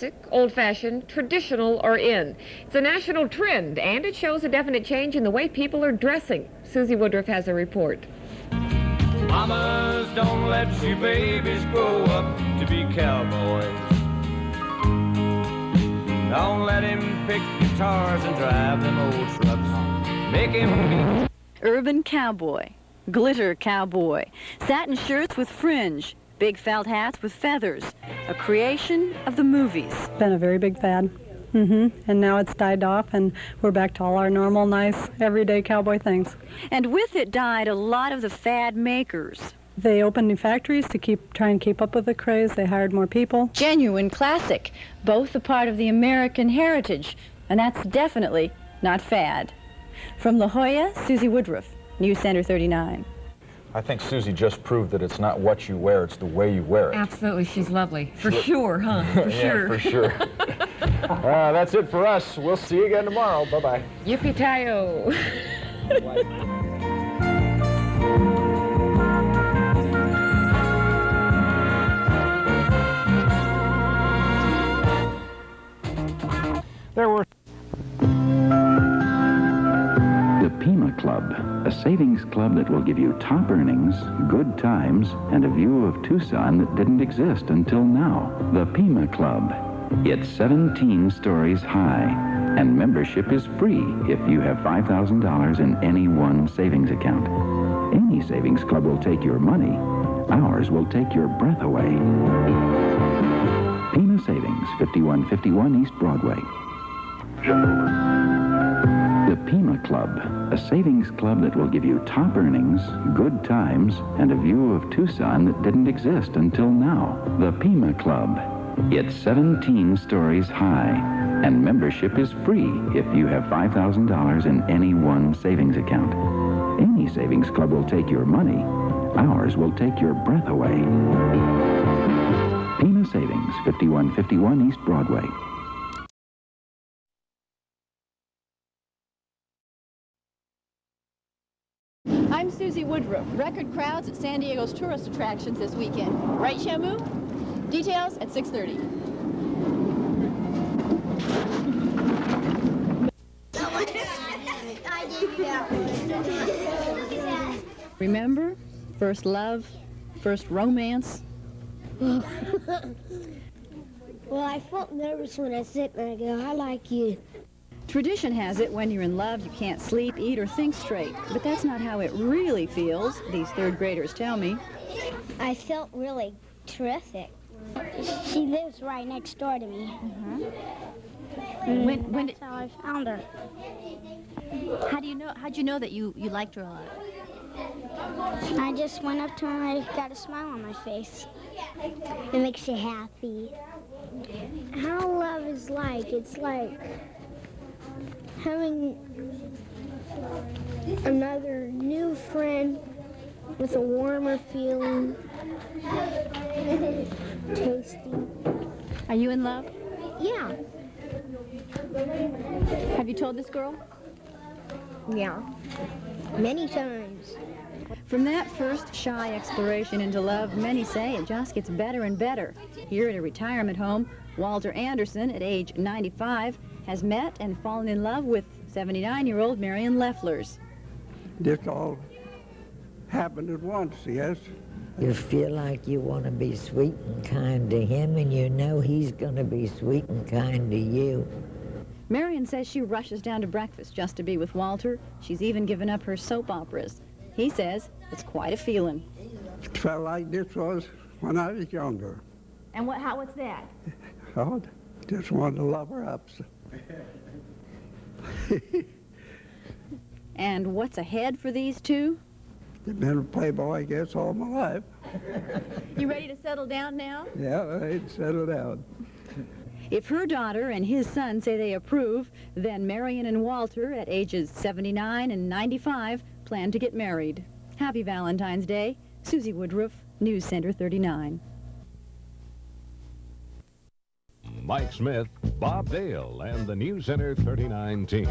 classic, old-fashioned, traditional, or in. It's a national trend, and it shows a definite change in the way people are dressing. Suzi Woodruff has a report. Mamas, don't let your babies grow up to be cowboys. Don't let him pick guitars and drive them old trucks. Make him be Urban cowboy, glitter cowboy, satin shirts with fringe, big felt hats with feathers, a creation of the movies. Been a very big fad. And now it's died off, and we're back to all our normal, nice, everyday cowboy things. And with it died a lot of the fad makers. They opened new factories to try and keep up with the craze. They hired more people. Genuine classic, both a part of the American heritage, and that's definitely not fad. From La Jolla, Suzi Woodruff, News Center 39. I think Suzi just proved that it's not what you wear, it's the way you wear it. Absolutely, she's lovely. For sure, huh? For sure. Yeah, for sure. That's it for us. We'll see you again tomorrow. Bye-bye. Yippee-ki-yo. There were... The Pima Club, a savings club that will give you top earnings, good times, and a view of Tucson that didn't exist until now. The Pima Club. It's 17 stories high, and membership is free if you have $5,000 in any one savings account. Any savings club will take your money. Ours will take your breath away. Pima Savings, 5151 East Broadway. The Pima Club, a savings club that will give you top earnings, good times, and a view of Tucson that didn't exist until now. The Pima Club. It's 17 stories high, and membership is free if you have $5,000 in any one savings account. Any savings club will take your money. Ours will take your breath away. Pima Savings, 5151 East Broadway. I'm Suzi Woodruff. Record crowds at San Diego's tourist attractions this weekend. Right, Shamu? Details at 6:30. Remember? First love, first romance. Well, I felt nervous when I said, and I go, I like you. Tradition has it when you're in love, you can't sleep, eat, or think straight. But that's not how it really feels, these third graders tell me. I felt really terrific. She lives right next door to me. That's how I found her. How'd you know that you liked her a lot? I just went up to her and I got a smile on my face. It makes you happy. How love is like, it's like having another new friend with a warmer feeling. Tasty. Are you in love? Yeah. Have you told this girl? Yeah. Many times. From that first shy exploration into love, many say it just gets better and better. Here at a retirement home, Walter Anderson, at age 95, has met and fallen in love with 79-year-old Marion Lefflers. This all happened at once, yes. You feel like you want to be sweet and kind to him, and you know he's going to be sweet and kind to you. Marion says she rushes down to breakfast just to be with Walter. She's even given up her soap operas. He says it's quite a feeling. It felt like this was when I was younger. And what's that? Oh, just wanted to love her up. And what's ahead for these two? I've been a playboy, I guess, all my life. You ready to settle down now? Yeah, I'd settle down. If her daughter and his son say they approve, then Marion and Walter, at ages 79 and 95, plan to get married. Happy Valentine's Day. Suzi Woodruff, News Center 39. Mike Smith, Bob Dale, and the News Center 39 team.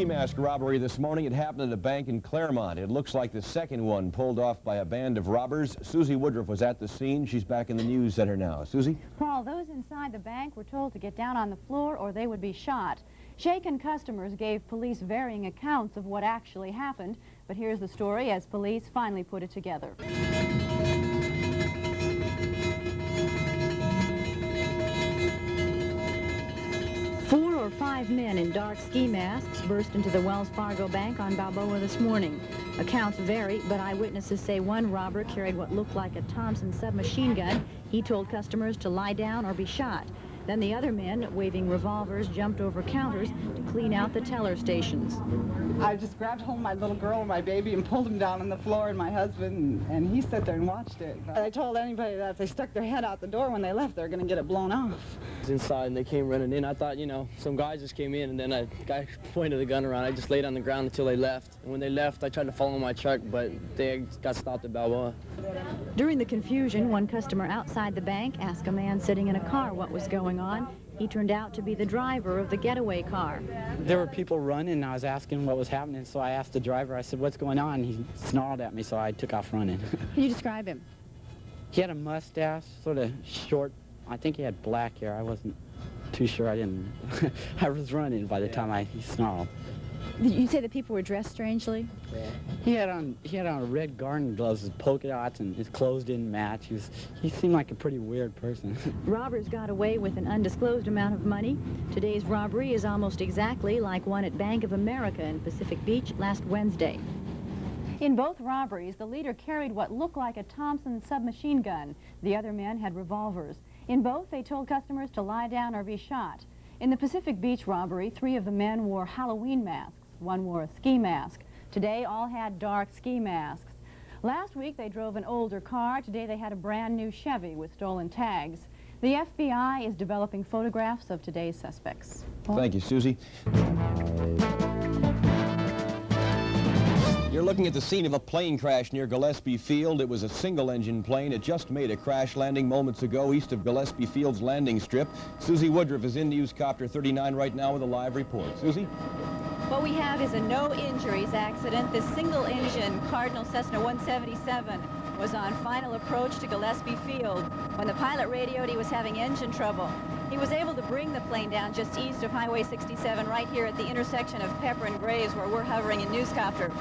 mask robbery this morning. It happened at a bank in Claremont. It looks like the second one pulled off by a band of robbers. Suzi Woodruff was at the scene. She's back in the news center now. Suzi? Paul, those inside the bank were told to get down on the floor or they would be shot. Shaken customers gave police varying accounts of what actually happened, but here's the story as police finally put it together. 4 or 5 men in dark ski masks burst into the Wells Fargo Bank on Balboa this morning. Accounts vary, but eyewitnesses say one robber carried what looked like a Thompson submachine gun. He told customers to lie down or be shot. Then the other men, waving revolvers, jumped over counters to clean out the teller stations. I just grabbed hold of my little girl and my baby and pulled him down on the floor, and my husband, and he sat there and watched it. I told anybody that if they stuck their head out the door when they left, they're going to get it blown off. I was inside and they came running in. I thought, you know, some guys just came in, and then a guy pointed the gun around. I just laid on the ground until they left. And when they left, I tried to follow my truck, but they got stopped at Balboa. During the confusion, one customer outside the bank asked a man sitting in a car what was going on. He turned out to be the driver of the getaway car. There were people running, and I was asking what was happening, so I asked the driver, I said, what's going on? He snarled at me, so I took off running. Can you describe him? He had a mustache, sort of short. I think he had black hair. I wasn't too sure. I didn't. I was running by the time he snarled. Did you say that people were dressed strangely? Yeah. He had on red garden gloves with polka dots, and his clothes didn't match. He seemed like a pretty weird person. Robbers got away with an undisclosed amount of money. Today's robbery is almost exactly like one at Bank of America in Pacific Beach last Wednesday. In both robberies, the leader carried what looked like a Thompson submachine gun. The other men had revolvers. In both, they told customers to lie down or be shot. In the Pacific Beach robbery, 3 of the men wore Halloween masks. One wore a ski mask. Today, all had dark ski masks. Last week, they drove an older car. Today, they had a brand new Chevy with stolen tags. The FBI is developing photographs of today's suspects. Paul? Thank you, Suzi. You're looking at the scene of a plane crash near Gillespie Field. It was a single-engine plane. It just made a crash landing moments ago east of Gillespie Field's landing strip. Suzi Woodruff is in Newscopter 39 right now with a live report. Suzi? What we have is a no-injuries accident. This single-engine Cardinal Cessna 177 was on final approach to Gillespie Field when the pilot radioed he was having engine trouble. He was able to bring the plane down just east of Highway 67 right here at the intersection of Pepper and Graves where we're hovering in Newscopter.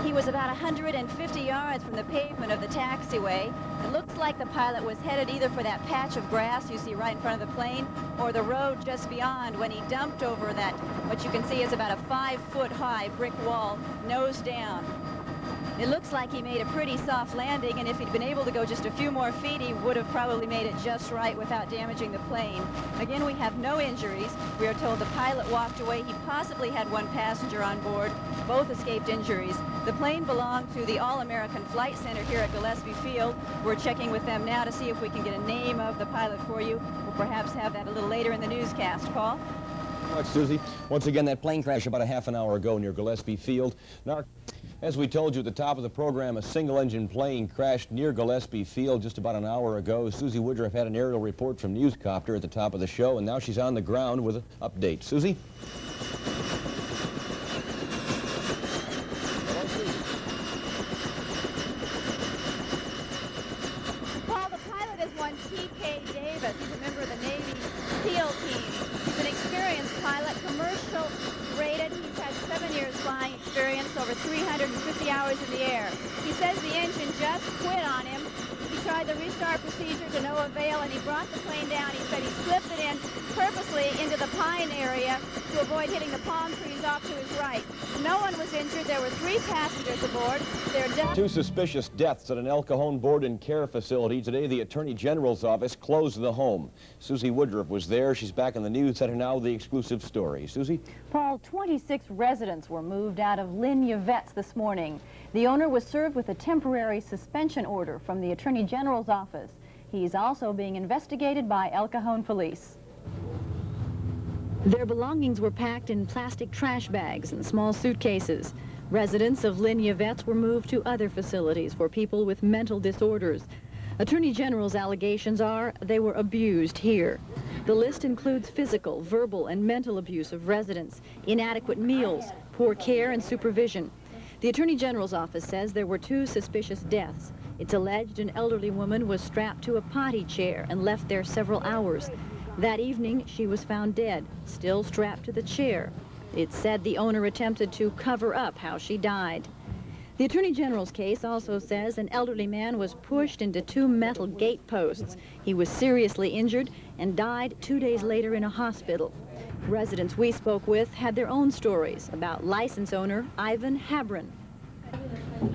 He was about 150 yards from the pavement of the taxiway. It looks like the pilot was headed either for that patch of grass you see right in front of the plane or the road just beyond when he dumped over that, what you can see is about a 5-foot-high brick wall, nose down. It looks like he made a pretty soft landing, and if he'd been able to go just a few more feet, he would have probably made it just right without damaging the plane. Again, we have no injuries. We are told the pilot walked away. He possibly had 1 passenger on board. Both escaped injuries. The plane belonged to the All-American Flight Center here at Gillespie Field. We're checking with them now to see if we can get a name of the pilot for you. We'll perhaps have that a little later in the newscast. Paul? Thanks, Suzi. Once again, that plane crash about a half an hour ago near Gillespie Field. Now, as we told you at the top of the program, a single-engine plane crashed near Gillespie Field just about an hour ago. Suzi Woodruff had an aerial report from Newscopter at the top of the show, and now she's on the ground with an update. Suzi? Paul, the pilot is one T.K. Davis. He's a member of the Navy SEAL team. He's an experienced pilot, commercial rated. He's had 7 years flying experience, over 350 hours in the air. He says the engine just quit on him. He tried the restart procedure to no avail, and he brought the plane down. He said he slipped it in purposely into the pine area to avoid hitting the palm trees off to his right. No one was injured. There were 3 passengers aboard. They're done. 2 suspicious deaths at an El Cajon board and care facility. Today, the Attorney General's office closed the home. Suzi Woodruff was there. She's back in the news center now with the exclusive story. Suzi? Paul, 26 residents were moved out of Lynn Yvette's this morning. The owner was served with a temporary suspension order from the Attorney General's office. He's also being investigated by El Cajon police. Their belongings were packed in plastic trash bags and small suitcases. Residents of Lynn Yvette's were moved to other facilities for people with mental disorders. Attorney General's allegations are they were abused here. The list includes physical, verbal, and mental abuse of residents, inadequate meals, poor care and supervision. The Attorney General's office says there were 2 suspicious deaths. It's alleged an elderly woman was strapped to a potty chair and left there several hours. That evening, she was found dead, still strapped to the chair. It's said the owner attempted to cover up how she died. The Attorney General's case also says an elderly man was pushed into 2 metal gate posts. He was seriously injured and died 2 days later in a hospital. Residents we spoke with had their own stories about license owner Ivan Habron.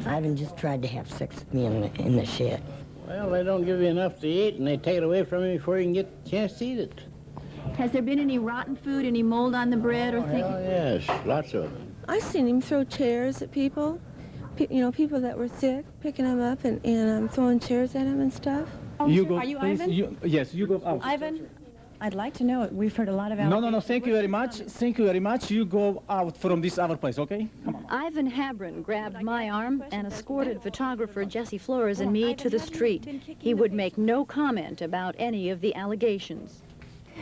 Ivan just tried to have sex with me in the shed. Well, they don't give you enough to eat, and they take it away from you before you can get a chance to eat it. Has there been any rotten food, any mold on the bread or things? Oh, yes, lots of them. I've seen him throw chairs at people, people that were sick, picking them up and throwing chairs at them and stuff. Oh, You sir, go, are you please, Ivan? Yes, you go out. Ivan, I'd like to know it. We've heard a lot of No, thank you very much. Thank you very much. You go out from this other place, okay? Come on. Ivan Habron grabbed my arm and escorted photographer Jesse Flores and me to the street. He would make no comment about any of the allegations.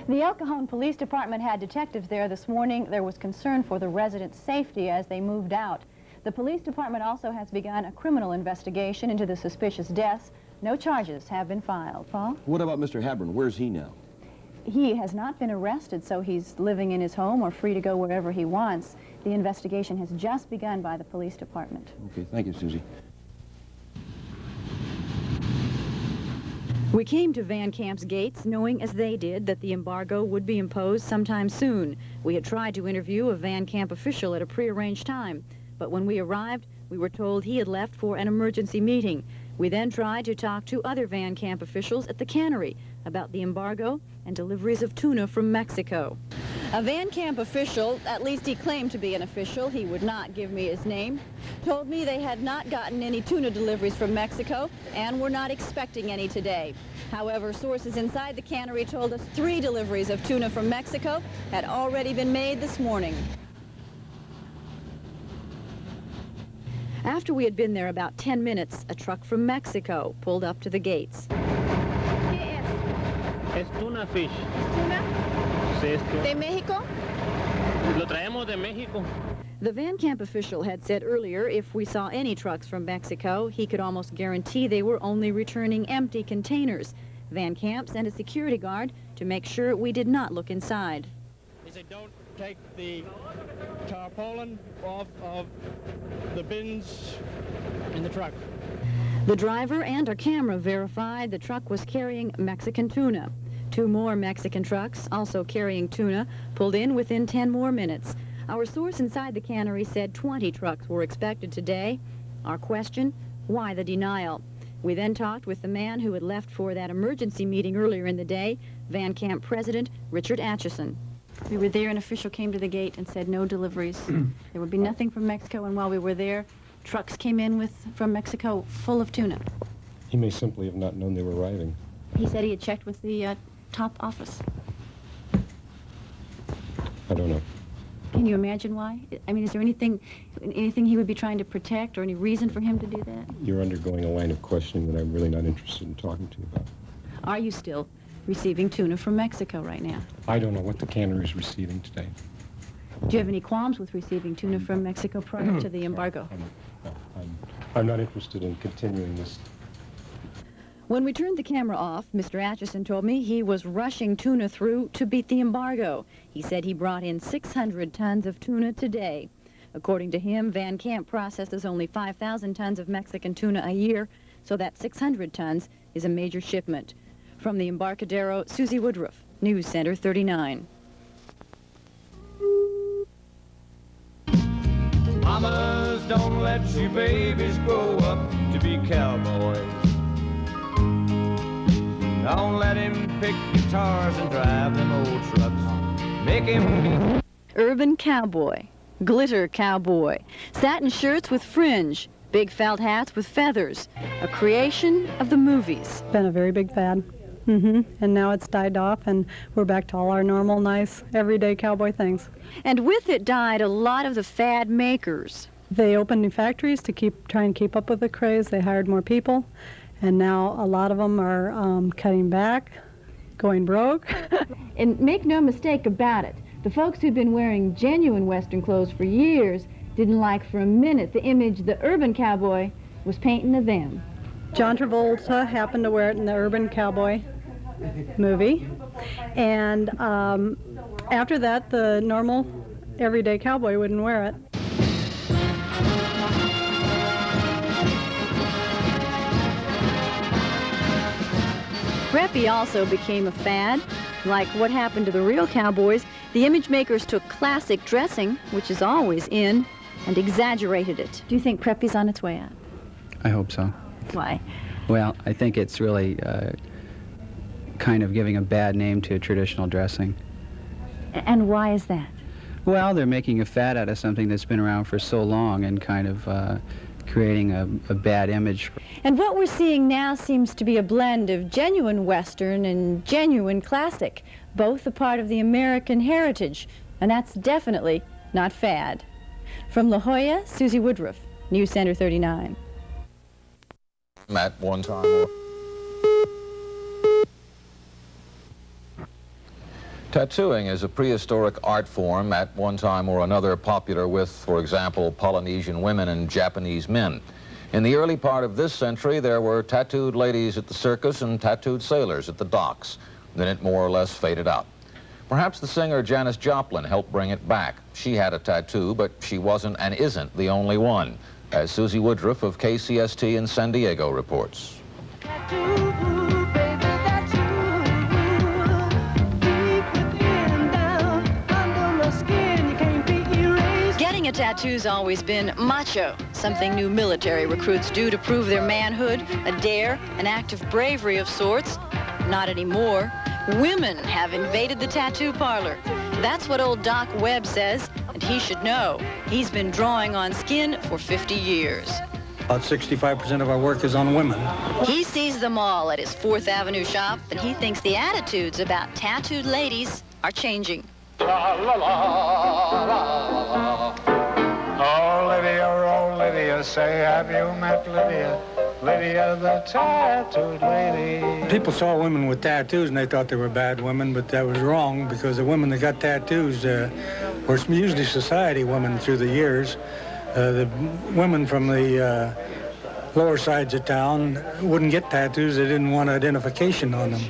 The El Cajon Police Department had detectives there this morning. There was concern for the residents' safety as they moved out. The police department also has begun a criminal investigation into the suspicious deaths. No charges have been filed. Paul? What about Mr. Habron? Where's he now? He has not been arrested, so he's living in his home or free to go wherever he wants. The investigation has just begun by the police department. Okay, thank you, Susie. We came to Van Camp's gates knowing, as they did, that the embargo would be imposed sometime soon. We had tried to interview a Van Camp official at a prearranged time, but when we arrived, we were told he had left for an emergency meeting. We then tried to talk to other Van Camp officials at the cannery about the embargo and deliveries of tuna from Mexico. A Van Camp official, at least he claimed to be an official, he would not give me his name, told me they had not gotten any tuna deliveries from Mexico and were not expecting any today. However, sources inside the cannery told us 3 deliveries of tuna from Mexico had already been made this morning. After we had been there about 10 minutes, a truck from Mexico pulled up to the gates. Es tuna fish. ¿Tuna? Sí, es tuna. ¿De México? Lo traemos de México. The Van Camp official had said earlier if we saw any trucks from Mexico, he could almost guarantee they were only returning empty containers. Van Camp sent a security guard to make sure we did not look inside. He said, don't take the tarpaulin off of the bins in the truck. The driver and our camera verified the truck was carrying Mexican tuna. 2 more Mexican trucks, also carrying tuna, pulled in within 10 more minutes. Our source inside the cannery said 20 trucks were expected today. Our question, why the denial? We then talked with the man who had left for that emergency meeting earlier in the day, Van Camp President Richard Atchison. We were there, an official came to the gate and said no deliveries. There would be nothing from Mexico, and while we were there, trucks came in from Mexico full of tuna. He may simply have not known they were arriving. He said he had checked with the top office. I don't know. Can you imagine why? I mean, is there anything he would be trying to protect or any reason for him to do that? You're undergoing a line of questioning that I'm really not interested in talking to you about. Are you still receiving tuna from Mexico right now? I don't know what the cannery is receiving today. Do you have any qualms with receiving tuna from Mexico prior to the embargo? I'm not interested in continuing this. When we turned the camera off, Mr. Atchison told me he was rushing tuna through to beat the embargo. He said he brought in 600 tons of tuna today. According to him, Van Camp processes only 5,000 tons of Mexican tuna a year, so that 600 tons is a major shipment. From the Embarcadero, Suzi Woodruff, News Center 39. Mamas, don't let your babies grow up to be cowboys. Don't let him pick guitars and drive them old trucks. Make him... Urban cowboy, glitter cowboy, satin shirts with fringe, big felt hats with feathers, a creation of the movies. Been a very big fad. And now it's died off, and we're back to all our normal, nice, everyday cowboy things. And with it died a lot of the fad makers. They opened new factories to try and keep up with the craze. They hired more people, and now a lot of them are cutting back going broke. And make no mistake about it, the folks who'd been wearing genuine Western clothes for years didn't like for a minute the image the urban cowboy was painting of them. John Travolta happened to wear it in the Urban Cowboy movie. And after that, the normal, everyday cowboy wouldn't wear it. Preppy also became a fad. Like what happened to the real cowboys, the image makers took classic dressing, which is always in, and exaggerated it. Do you think preppy's on its way out? I hope so. Why? Well, I think it's really kind of giving a bad name to traditional dressing. And why is that? Well, they're making a fad out of something that's been around for so long and kind of creating a bad image. And what we're seeing now seems to be a blend of genuine Western and genuine classic, both a part of the American heritage, and that's definitely not fad. From La Jolla, Suzi Woodruff, News Center 39. At one time. Tattooing is a prehistoric art form at one time or another popular with, for example, Polynesian women and Japanese men. In the early part of this century, there were tattooed ladies at the circus and tattooed sailors at the docks. Then it more or less faded out. Perhaps the singer Janis Joplin helped bring it back. She had a tattoo, but she wasn't and isn't the only one, as Suzi Woodruff of KCST in San Diego reports. Getting a tattoo's always been macho, something new military recruits do to prove their manhood, a dare, an act of bravery of sorts. Not anymore. Women have invaded the tattoo parlor. That's what old Doc Webb says, and he should know. He's been drawing on skin for 50 years. About 65% of our work is on women. He sees them all at his 4th Avenue shop, and he thinks the attitudes about tattooed ladies are changing. Oh, Lydia, say, have you met Lydia? Lydia, the tattooed lady. People saw women with tattoos and they thought they were bad women, but that was wrong because the women that got tattoos were usually society women through the years. The women from the lower sides of town wouldn't get tattoos. They didn't want identification on them.